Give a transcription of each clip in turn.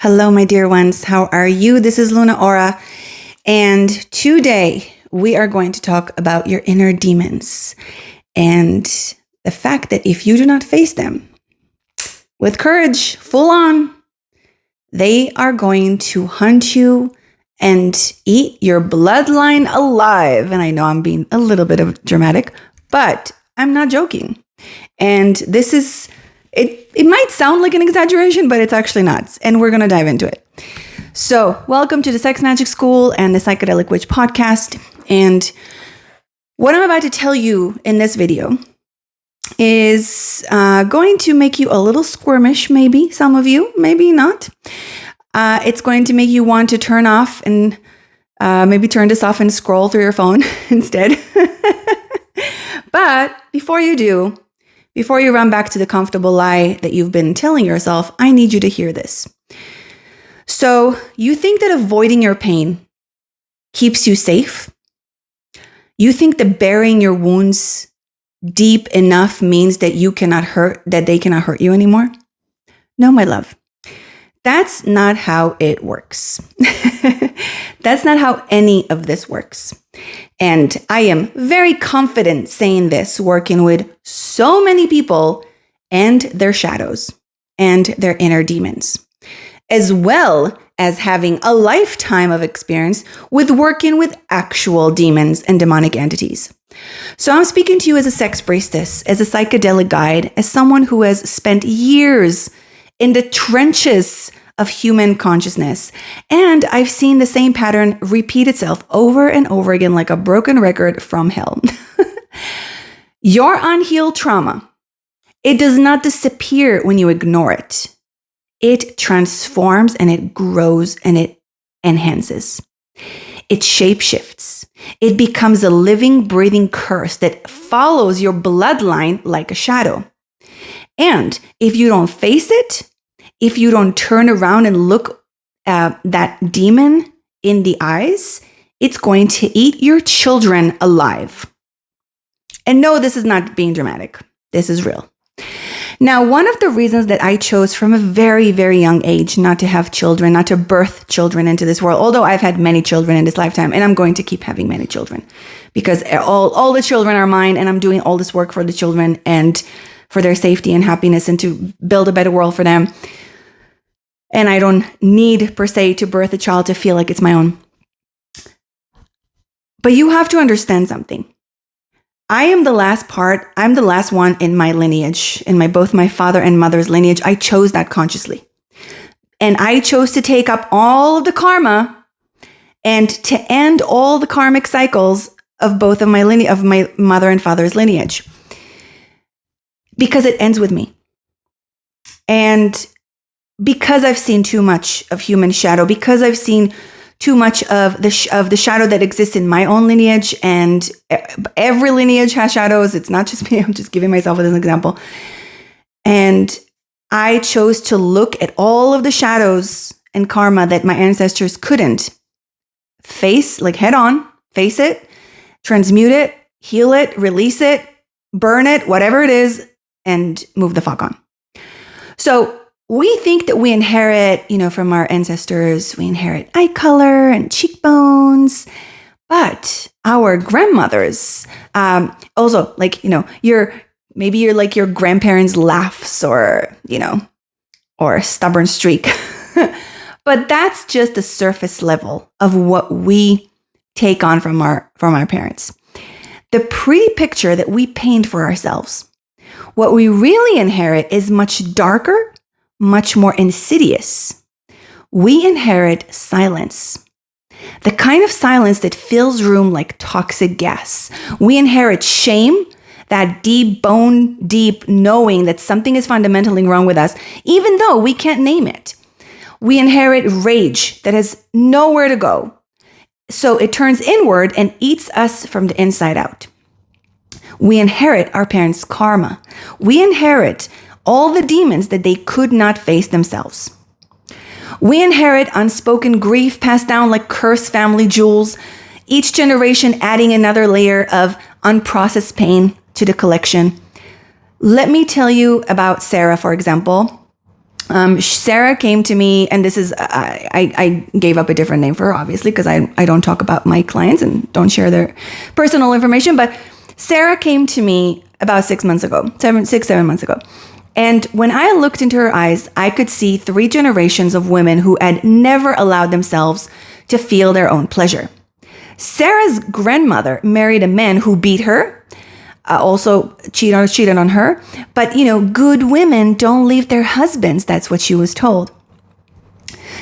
Hello, my dear ones. How are you? This is Luna Ora. And today we are going to talk about your inner demons and the fact that if you do not face them with courage, full on, they are going to hunt you and eat your bloodline alive. And I know I'm being a little bit of dramatic, but I'm not joking. And this is, it might sound like an exaggeration, but it's actually not. And we're going to dive into it. So welcome to the Sex Magic School and the Psychedelic Witch podcast. And what I'm about to tell you in this video is going to make you a little squirmish, maybe some of you, maybe not. It's going to make you want to turn off and maybe turn this off and scroll through your phone instead. But before you do, before you run back to the comfortable lie that you've been telling yourself, I need you to hear this. So you think that avoiding your pain keeps you safe? You think that burying your wounds deep enough means that they cannot hurt you anymore? No, my love. That's not how it works. That's not how any of this works. And I am very confident saying this, working with so many people and their shadows and their inner demons, as well as having a lifetime of experience with working with actual demons and demonic entities. So I'm speaking to you as a sex priestess, as a psychedelic guide, as someone who has spent years in the trenches of human consciousness. And I've seen the same pattern repeat itself over and over again like a broken record from hell. Your unhealed trauma, it does not disappear when you ignore it. It transforms and it grows and it enhances. It shapeshifts. It becomes a living, breathing curse that follows your bloodline like a shadow. And if you don't face it, if you don't turn around and look that demon in the eyes, it's going to eat your children alive. And no, this is not being dramatic. This is real. Now, one of the reasons that I chose from a very, very young age not to have children, not to birth children into this world, although I've had many children in this lifetime, and I'm going to keep having many children because all the children are mine, and I'm doing all this work for the children and for their safety and happiness and to build a better world for them. And I don't need, per se, to birth a child to feel like it's my own. But you have to understand something. I'm the last one in my lineage, in both my father and mother's lineage. I chose that consciously. And I chose to take up all of the karma and to end all the karmic cycles of both of my mother and father's lineage. Because it ends with me. And because I've seen too much of human shadow, because I've seen too much of the shadow that exists in my own lineage, and every lineage has shadows. It's not just me. I'm just giving myself as an example. And I chose to look at all of the shadows and karma that my ancestors couldn't face, like head on, face it, transmute it, heal it, release it, burn it, whatever it is, and move the fuck on. So we think that we inherit, from our ancestors, we inherit eye color and cheekbones, but our grandmothers, also like, you're like your grandparents' laughs or stubborn streak. But that's just the surface level of what we take on from our parents. The pretty picture that we paint for ourselves, what we really inherit is much darker, much more insidious. We inherit silence. The kind of silence that fills room like toxic gas. We inherit shame, that deep, bone deep knowing that something is fundamentally wrong with us, even though we can't name it. We inherit rage that has nowhere to go. So it turns inward and eats us from the inside out. We inherit our parents' karma. We inherit all the demons that they could not face themselves. We inherit unspoken grief passed down like cursed family jewels, each generation adding another layer of unprocessed pain to the collection. Let me tell you about Sarah, for example. Sarah came to me, and this is, I gave up a different name for her, obviously, because I don't talk about my clients and don't share their personal information. But Sarah came to me about 6 months ago, 7 months ago. And when I looked into her eyes, I could see 3 generations of women who had never allowed themselves to feel their own pleasure. Sarah's grandmother married a man who beat her, also cheated on her. But, good women don't leave their husbands. That's what she was told.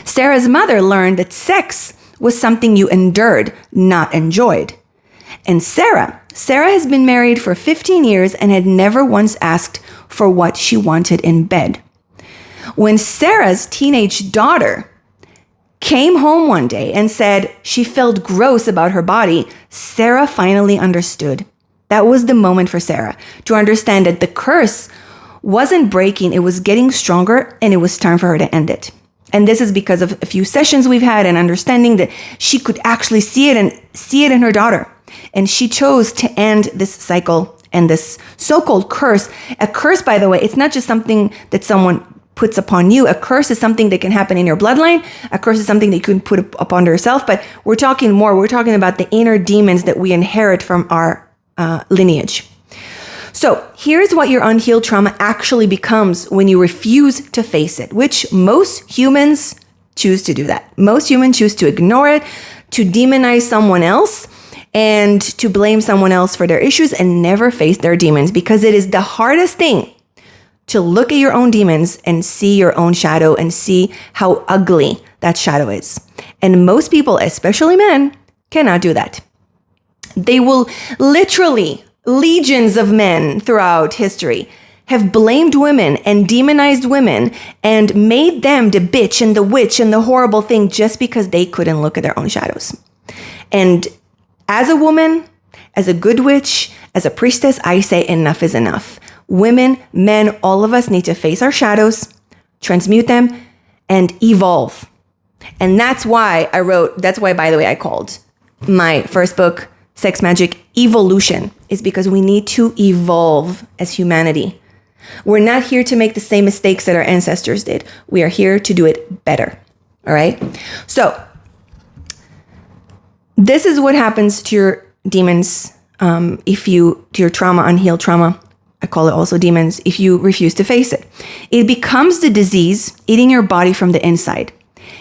Sarah's mother learned that sex was something you endured, not enjoyed. And Sarah has been married for 15 years and had never once asked for what she wanted in bed. When Sarah's teenage daughter came home one day and said she felt gross about her body, Sarah finally understood. That was the moment for Sarah to understand that the curse wasn't breaking, it was getting stronger, and it was time for her to end it. And this is because of a few sessions we've had and understanding that she could actually see it in her daughter. And she chose to end this cycle and this so-called curse. A curse, by the way, it's not just something that someone puts upon you. A curse is something that can happen in your bloodline. A curse is something that you can put upon yourself. But we're talking about the inner demons that we inherit from our lineage. So here's what your unhealed trauma actually becomes when you refuse to face it, which most humans choose to do that. Most humans choose to ignore it, to demonize someone else, and to blame someone else for their issues and never face their demons, because it is the hardest thing to look at your own demons and see your own shadow and see how ugly that shadow is. And most people, especially men, cannot do that. They will literally, legions of men throughout history have blamed women and demonized women and made them the bitch and the witch and the horrible thing just because they couldn't look at their own shadows. And as a woman, as a good witch, as a priestess, I say enough is enough. Women, men, all of us need to face our shadows, transmute them, and evolve. And that's why, by the way, I called my first book, Sex Magic Evolution, is because we need to evolve as humanity. We're not here to make the same mistakes that our ancestors did. We are here to do it better. All right? So this is what happens to your demons, to your trauma, unhealed trauma. I call it also demons, if you refuse to face it. It becomes the disease eating your body from the inside.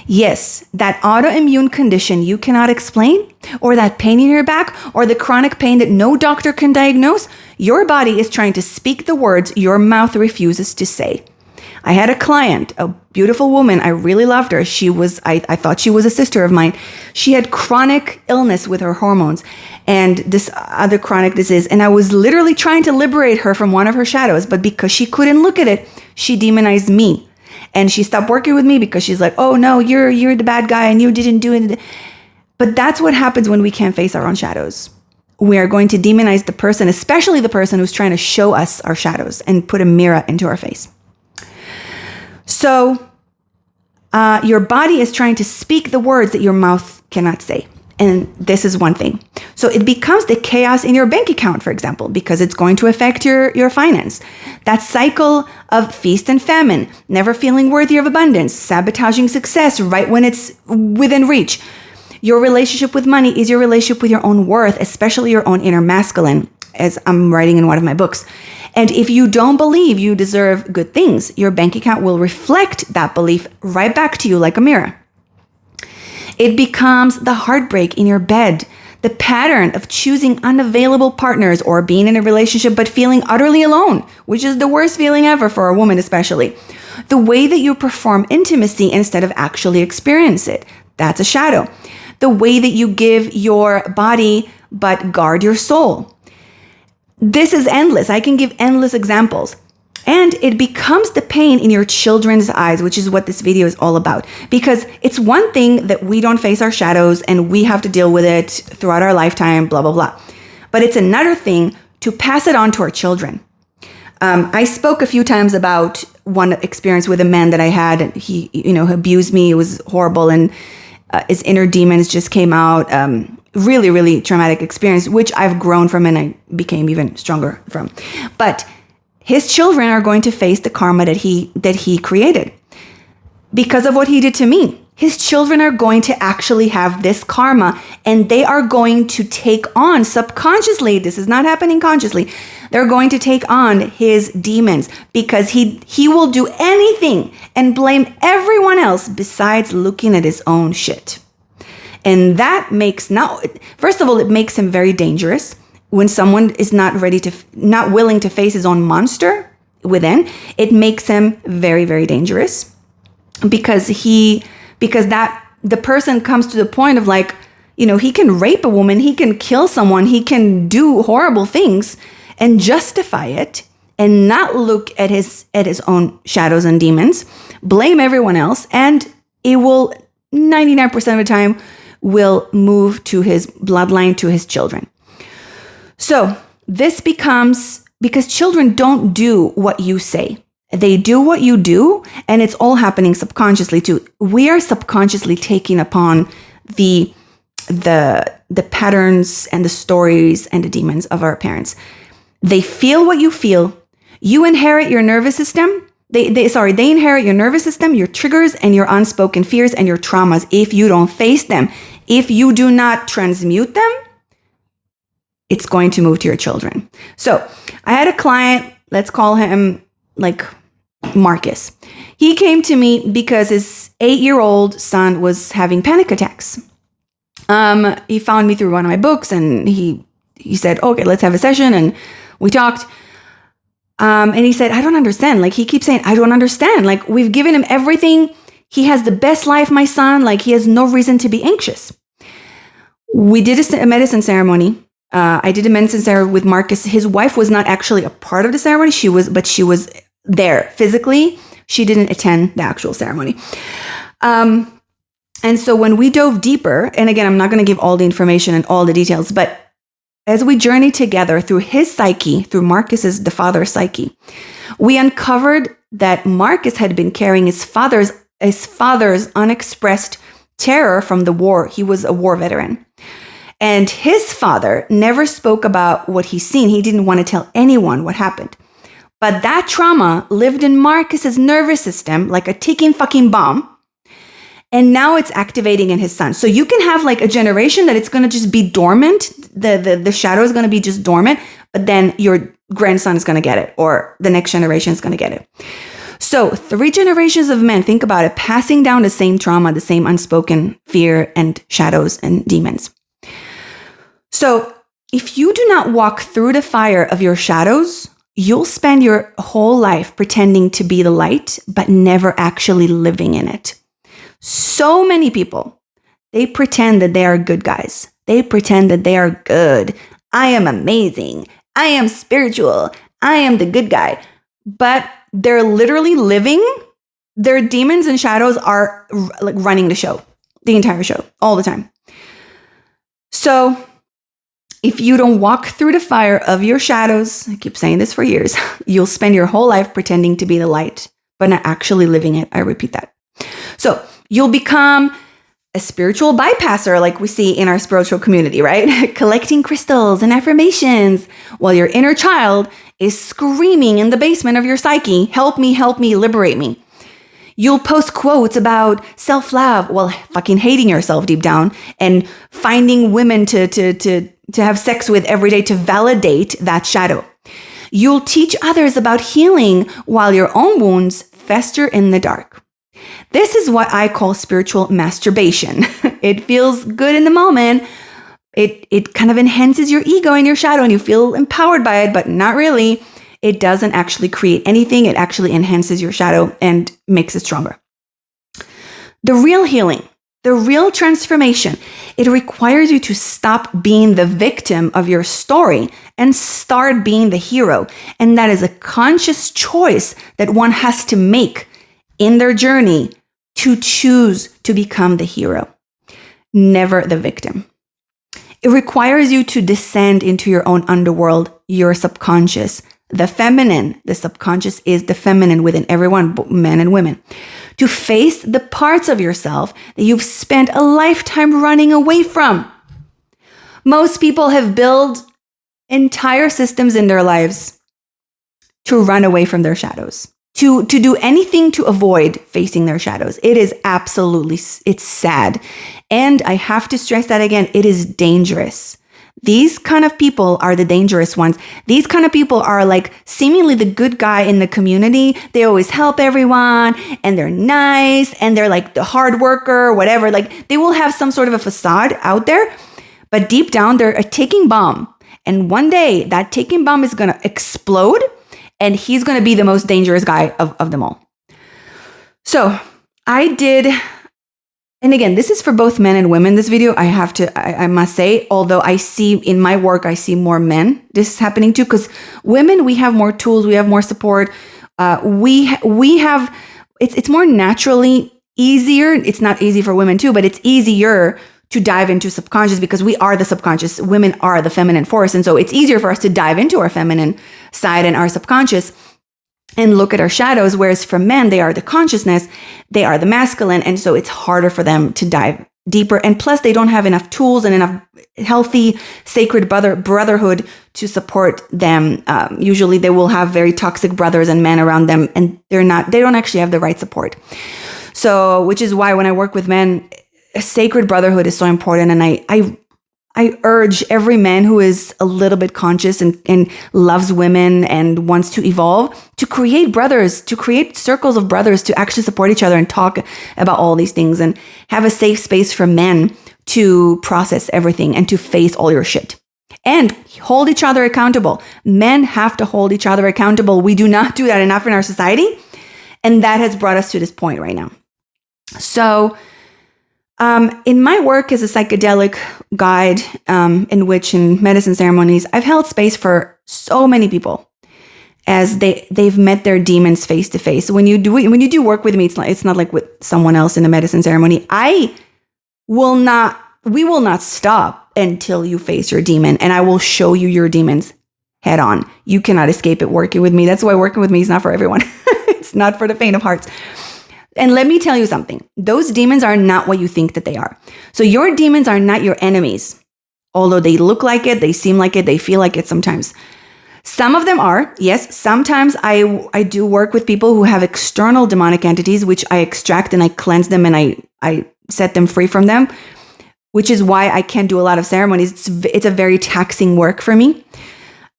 Yes, that autoimmune condition you cannot explain, or that pain in your back, or the chronic pain that no doctor can diagnose, your body is trying to speak the words your mouth refuses to say. I had a client, a beautiful woman. I really loved her. I thought she was a sister of mine. She had chronic illness with her hormones and this other chronic disease. And I was literally trying to liberate her from one of her shadows. But because she couldn't look at it, she demonized me. And she stopped working with me because she's like, oh no, you're the bad guy and you didn't do it. But that's what happens when we can't face our own shadows. We are going to demonize the person, especially the person who's trying to show us our shadows and put a mirror into our face. So your body is trying to speak the words that your mouth cannot say. And this is one thing. So it becomes the chaos in your bank account, for example, because it's going to affect your finance. That cycle of feast and famine, never feeling worthy of abundance, sabotaging success right when it's within reach. Your relationship with money is your relationship with your own worth, especially your own inner masculine, as I'm writing in one of my books. And if you don't believe you deserve good things, your bank account will reflect that belief right back to you like a mirror. It becomes the heartbreak in your bed, the pattern of choosing unavailable partners or being in a relationship but feeling utterly alone, which is the worst feeling ever for a woman especially. The way that you perform intimacy instead of actually experience it, that's a shadow. The way that you give your body but guard your soul. This is endless. I can give endless examples. And it becomes the pain in your children's eyes, which is what this video is all about. Because it's one thing that we don't face our shadows and we have to deal with it throughout our lifetime, blah, blah, blah. But it's another thing to pass it on to our children. I spoke a few times about one experience with a man that I had, and he, abused me. It was horrible. And his inner demons just came out. Really, really traumatic experience, which I've grown from and I became even stronger from. But his children are going to face the karma that he created. because of what he did to me. His children are going to actually have this karma, and they are going to take on subconsciously. This is not happening consciously. They're going to take on his demons because he will do anything and blame everyone else besides looking at his own shit. And that makes first of all, it makes him very dangerous when someone is not willing to face his own monster within. It makes him very, very dangerous because the person comes to the point of like, he can rape a woman, he can kill someone, he can do horrible things and justify it and not look at his own shadows and demons, blame everyone else, and it will 99% of the time will move to his bloodline, to his children. So this becomes, because children don't do what you say. They do what you do, and it's all happening subconsciously too. We are subconsciously taking upon the patterns and the stories and the demons of our parents. They feel what you feel. You inherit your nervous system. They inherit your nervous system, your triggers, and your unspoken fears and your traumas if you don't face them. If you do not transmute them, it's going to move to your children. So I had a client, let's call him like Marcus. He came to me because his 8-year-old son was having panic attacks. He found me through one of my books, and he said, okay, let's have a session. And we talked. And he said, I don't understand. Like, he keeps saying, I don't understand. Like, we've given him everything. He has the best life, my son. Like, he has no reason to be anxious. We did a medicine ceremony. I did a medicine ceremony with Marcus. His wife was not actually a part of the ceremony. She was there physically. She didn't attend the actual ceremony. And so when we dove deeper, and again, I'm not going to give all the information and all the details, but as we journeyed together through his psyche, through Marcus's, the father's psyche, we uncovered that Marcus had been carrying his father's unexpressed terror from the war. He was a war veteran. And his father never spoke about what he's seen. He didn't want to tell anyone what happened. But that trauma lived in Marcus's nervous system like a ticking fucking bomb. And now it's activating in his son. So you can have like a generation that it's going to just be dormant. The shadow is going to be just dormant, but then your grandson is going to get it, or the next generation is going to get it. So 3 generations of men, think about it, passing down the same trauma, the same unspoken fear and shadows and demons. So if you do not walk through the fire of your shadows, you'll spend your whole life pretending to be the light, but never actually living in it. So many people, they pretend that they are good guys. They pretend that they are good. I am amazing. I am spiritual. I am the good guy. But they're literally living, their demons and shadows are like running the show, the entire show, all the time. So if you don't walk through the fire of your shadows, I keep saying this for years, you'll spend your whole life pretending to be the light, but not actually living it. I repeat that. So you'll become a spiritual bypasser like we see in our spiritual community, right? Collecting crystals and affirmations while your inner child is screaming in the basement of your psyche, help me, liberate me. You'll post quotes about self-love while fucking hating yourself deep down and finding women to have sex with every day to validate that shadow. You'll teach others about healing while your own wounds fester in the dark. This is what I call spiritual masturbation. It feels good in the moment. It kind of enhances your ego and your shadow and you feel empowered by it, but not really. It doesn't actually create anything. It actually enhances your shadow and makes it stronger. The real healing, the real transformation, it requires you to stop being the victim of your story and start being the hero. And that is a conscious choice that one has to make in their journey to choose to become the hero, never the victim. It requires you to descend into your own underworld, your subconscious. The feminine, the subconscious is the feminine within everyone, men and women. To face the parts of yourself that you've spent a lifetime running away from. Most people have built entire systems in their lives to run away from their shadows, to do anything to avoid facing their shadows. It is absolutely, it's sad. And I have to stress that again, it is dangerous. These kind of people are the dangerous ones. These kind of people are like seemingly the good guy in the community. They always help everyone and they're nice and they're like the hard worker, whatever. Like they will have some sort of a facade out there, but deep down they're a ticking bomb. And one day that ticking bomb is going to explode and he's going to be the most dangerous guy of them all. So I did... And again, this is for both men and women, this video, I must say, although I see in my work, I see more men this is happening to, because women, we have more tools, we have more support. We have, it's more naturally easier. It's not easy for women too, but it's easier to dive into subconscious because we are the subconscious. Women are the feminine force. And so it's easier for us to dive into our feminine side and our subconscious and look at our shadows, whereas for men, they are the consciousness, they are the masculine, and so it's harder for them to dive deeper. And plus, they don't have enough tools and enough healthy, sacred brotherhood to support them. Usually, they will have very toxic brothers and men around them, and they don't actually have the right support. So, which is why when I work with men, a sacred brotherhood is so important, and I urge every man who is a little bit conscious and loves women and wants to evolve to create brothers, to create circles of brothers to actually support each other and talk about all these things and have a safe space for men to process everything and to face all your shit. And hold each other accountable. Men have to hold each other accountable. We do not do that enough in our society. And that has brought us to this point right now. So, in my work as a psychedelic guide, in which in medicine ceremonies, I've held space for so many people as they've met their demons face to face. When you do work with me, it's not like with someone else in a medicine ceremony. We will not stop until you face your demon, and I will show you your demons head on. You cannot escape it working with me. That's why working with me is not for everyone. It's not for the faint of hearts. And let me tell you something. Those demons are not what you think that they are. So your demons are not your enemies. Although they look like it, they seem like it, they feel like it sometimes. Some of them are, yes. Sometimes I do work with people who have external demonic entities, which I extract and I cleanse them and I set them free from them, which is why I can't do a lot of ceremonies. It's a very taxing work for me.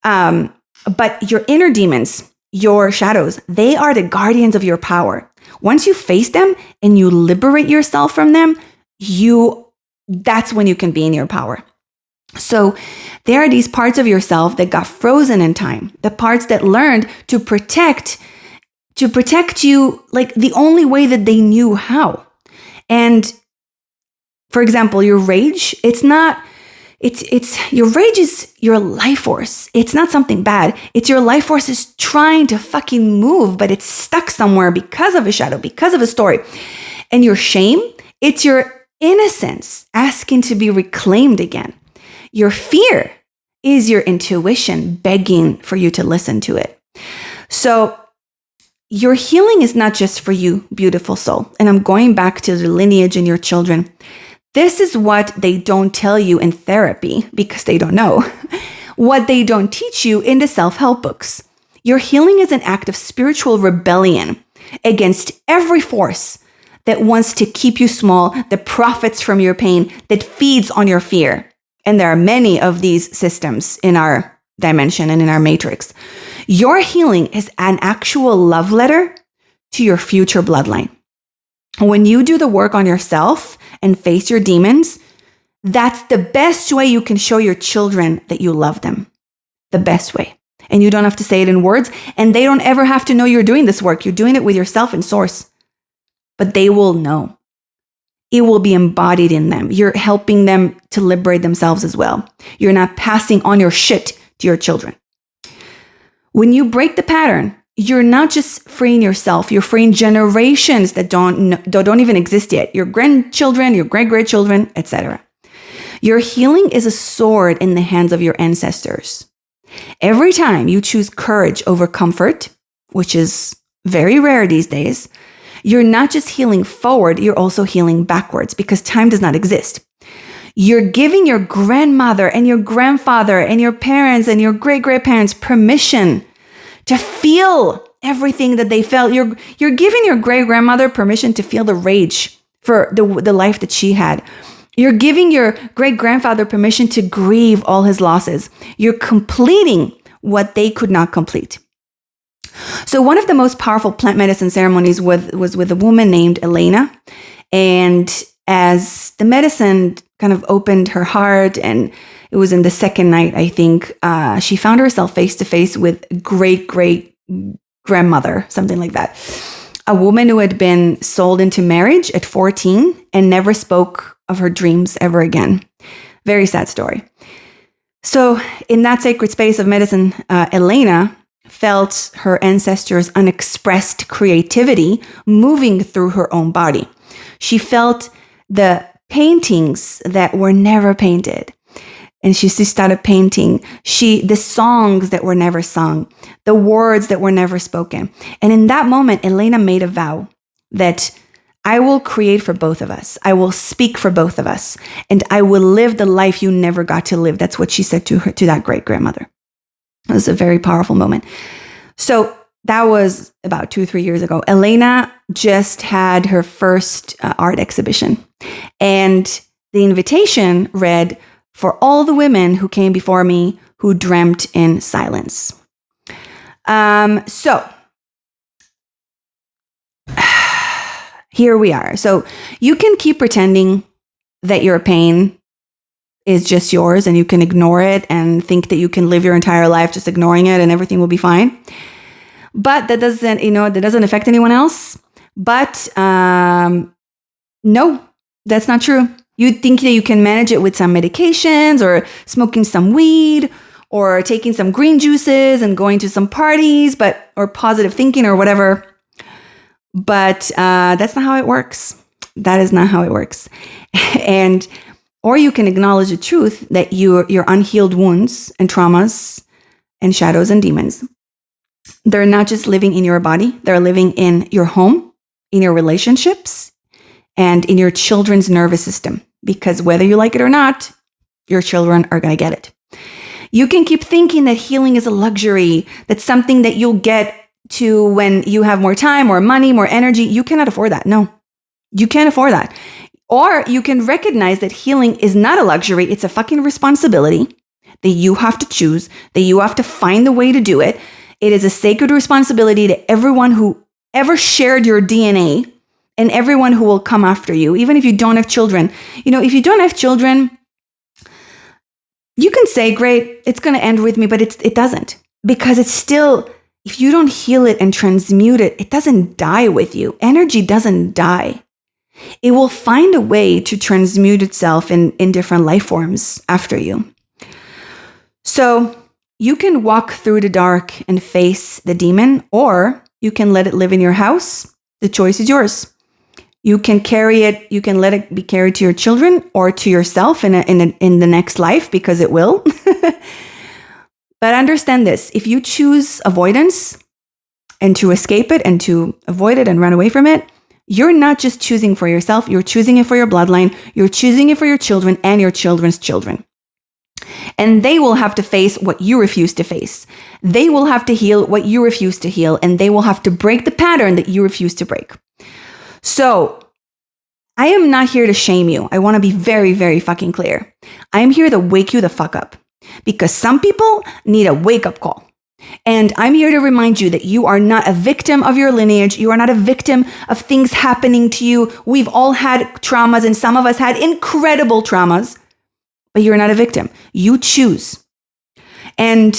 But your inner demons, your shadows, they are the guardians of your power. Once you face them and you liberate yourself from them, that's when you can be in your power. So there are these parts of yourself that got frozen in time, the parts that learned to protect you like the only way that they knew how. And for example, your rage, your rage is your life force. It's not something bad. It's your life force is trying to fucking move, but it's stuck somewhere because of a shadow, because of a story. And your shame, it's your innocence asking to be reclaimed again. Your fear is your intuition begging for you to listen to it. So your healing is not just for you, beautiful soul. And I'm going back to the lineage in your children. This is what they don't tell you in therapy because they don't know. What they don't teach you in the self-help books. Your healing is an act of spiritual rebellion against every force that wants to keep you small, that profits from your pain, that feeds on your fear. And there are many of these systems in our dimension and in our matrix. Your healing is an actual love letter to your future bloodline. When you do the work on yourself and face your demons, that's the best way you can show your children that you love them. The best way. And you don't have to say it in words, and they don't ever have to know you're doing this work. You're doing it with yourself and source. But they will know. It will be embodied in them. You're helping them to liberate themselves as well. You're not passing on your shit to your children. When you break the pattern, you're not just freeing yourself, you're freeing generations that don't even exist yet. Your grandchildren, your great-grandchildren, etc. Your healing is a sword in the hands of your ancestors. Every time you choose courage over comfort, which is very rare these days, you're not just healing forward, you're also healing backwards because time does not exist. You're giving your grandmother and your grandfather and your parents and your great-grandparents permission to feel everything that they felt. You're giving your great-grandmother permission to feel the rage for the life that she had. You're giving your great-grandfather permission to grieve all his losses. You're completing what they could not complete. So one of the most powerful plant medicine ceremonies was with a woman named Elena. And as the medicine kind of opened her heart, and it was in the second night, I think, she found herself face to face with great-great-grandmother, something like that. A woman who had been sold into marriage at 14 and never spoke of her dreams ever again. Very sad story. So in that sacred space of medicine, Elena felt her ancestors' unexpressed creativity moving through her own body. She felt the paintings that were never painted. And she started painting the songs that were never sung, the words that were never spoken. And in that moment, Elena made a vow that I will create for both of us. I will speak for both of us. And I will live the life you never got to live. That's what she said to that great-grandmother. It was a very powerful moment. So that was about 2-3 years ago. Elena just had her first art exhibition. And the invitation read, "For all the women who came before me who dreamt in silence." So here we are. So you can keep pretending that your pain is just yours and you can ignore it and think that you can live your entire life just ignoring it and everything will be fine. But that doesn't affect anyone else. But no, that's not true. You think that you can manage it with some medications or smoking some weed or taking some green juices and going to some parties, or positive thinking or whatever. But that's not how it works. That is not how it works. Or you can acknowledge the truth that your unhealed wounds and traumas and shadows and demons, they're not just living in your body. They're living in your home, in your relationships, and in your children's nervous system. Because whether you like it or not, your children are going to get it. You can keep thinking that healing is a luxury. That's something that you'll get to when you have more time, more money, more energy. You cannot afford that. No, you can't afford that. Or you can recognize that healing is not a luxury. It's a fucking responsibility that you have to choose, that you have to find the way to do it. It is a sacred responsibility to everyone who ever shared your DNA and everyone who will come after you, even if you don't have children. If you don't have children, you can say, great, it's going to end with me, but it doesn't. Because it's still, if you don't heal it and transmute it, it doesn't die with you. Energy doesn't die. It will find a way to transmute itself in different life forms after you. So you can walk through the dark and face the demon, or you can let it live in your house. The choice is yours. You can carry it. You can let it be carried to your children or to yourself in the next life, because it will. But understand this: if you choose avoidance and to escape it and to avoid it and run away from it, you're not just choosing for yourself. You're choosing it for your bloodline. You're choosing it for your children and your children's children. And they will have to face what you refuse to face. They will have to heal what you refuse to heal. And they will have to break the pattern that you refuse to break. So I am not here to shame you. I want to be very, very fucking clear. I am here to wake you the fuck up, because some people need a wake-up call. And I'm here to remind you that you are not a victim of your lineage. You are not a victim of things happening to you. We've all had traumas, and some of us had incredible traumas, but you're not a victim. You choose. And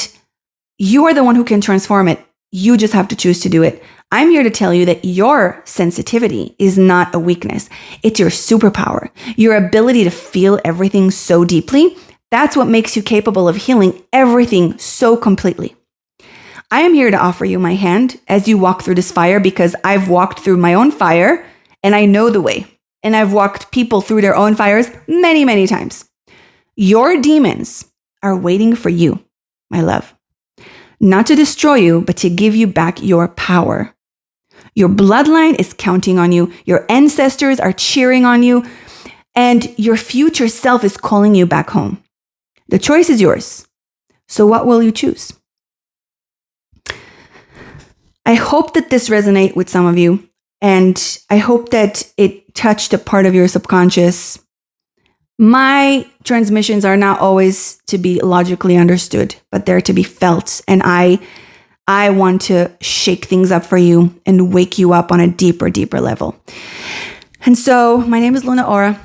you are the one who can transform it. You just have to choose to do it. I'm here to tell you that your sensitivity is not a weakness. It's your superpower. Your ability to feel everything so deeply, that's what makes you capable of healing everything so completely. I am here to offer you my hand as you walk through this fire, because I've walked through my own fire and I know the way. And I've walked people through their own fires many, many times. Your demons are waiting for you, my love. Not to destroy you, but to give you back your power. Your bloodline is counting on you. Your ancestors are cheering on you. And your future self is calling you back home. The choice is yours. So what will you choose? I hope that this resonates with some of you, and I hope that it touched a part of your subconscious. My transmissions are not always to be logically understood, but they're to be felt. And I want to shake things up for you and wake you up on a deeper, deeper level. And so my name is Luna Ora.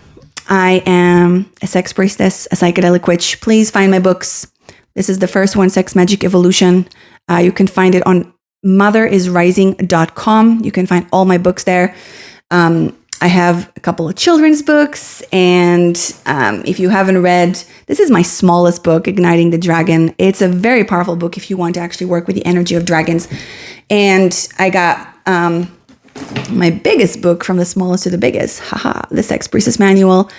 I am a sex priestess, a psychedelic witch. Please find my books. This is the first one, Sex Magic Evolution. You can find it on motherisrising.com. You can find all my books there. I have a couple of children's books, and if you haven't read, this is my smallest book, Igniting the Dragon. It's a very powerful book if you want to actually work with the energy of dragons. And I got my biggest book, from the smallest to the biggest, the Sex Priestess Manual.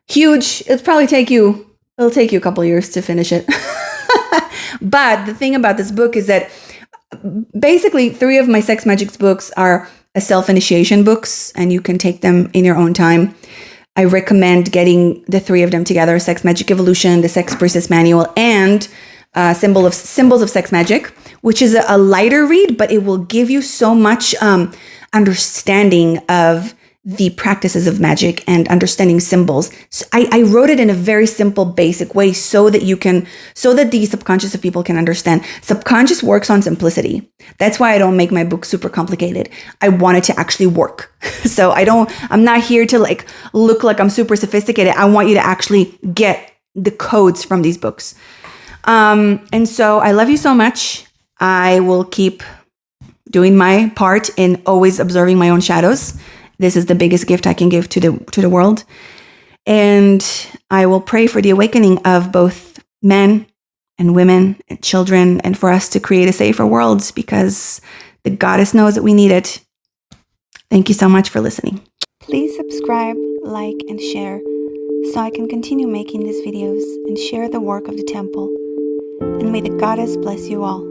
Huge. It'll take you a couple of years to finish it. But the thing about this book is that basically 3 of my sex magic books are self-initiation books, and you can take them in your own time. I recommend getting the 3 of them together: Sex Magic Evolution, the Sex Priestess Manual, and Symbols of Sex Magic, which is a lighter read, but it will give you so much understanding of the practices of magic and understanding symbols. So I wrote it in a very simple, basic way so that the subconscious of people can understand. Subconscious works on simplicity. That's why I don't make my book super complicated. I want it to actually work. So I'm not here to look like I'm super sophisticated. I want you to actually get the codes from these books. And so I love you so much. I will keep doing my part in always observing my own shadows. This is the biggest gift I can give to the world. And I will pray for the awakening of both men and women and children, and for us to create a safer world, because the goddess knows that we need it. Thank you so much for listening. Please subscribe, like, and share so I can continue making these videos and share the work of the temple. And may the goddess bless you all.